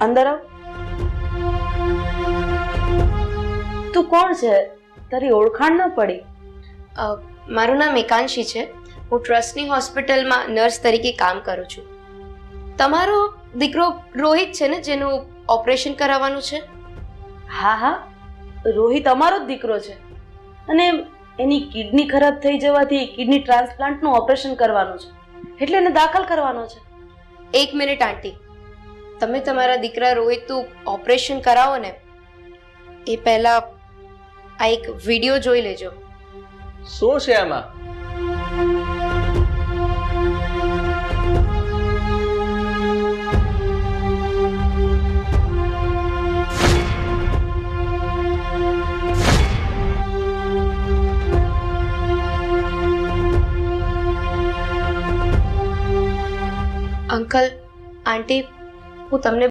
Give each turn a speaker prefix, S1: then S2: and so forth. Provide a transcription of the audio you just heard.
S1: અંદર આવ. તું કોણ છે? તારી ઓળખાણ ન પડી.
S2: મારું નામ એકાંશી છે. હું ટ્રસ્ટની હોસ્પિટલમાં નર્સ તરીકે કામ કરું છું. તમારો દીકરો રોહિત છે ને, જેનું ઓપરેશન કરાવવાનું છે?
S1: હા હા, રોહિત અમારો જ દીકરો છે અને એની કિડની ખરાબ થઈ જવાથી કિડની ટ્રાન્સપ્લાન્ટનું ઓપરેશન કરવાનું છે, એટલે એને દાખલ કરવાનો છે.
S2: એક મિનિટ આંટી, તમે તમારા દીકરા રોહિતનું ઓપરેશન કરાવો ને એ પહેલા આ એક વિડીયો જોઈ લેજો.
S3: શું છે આમાં?
S2: અંકલ, આંટી, હું તમને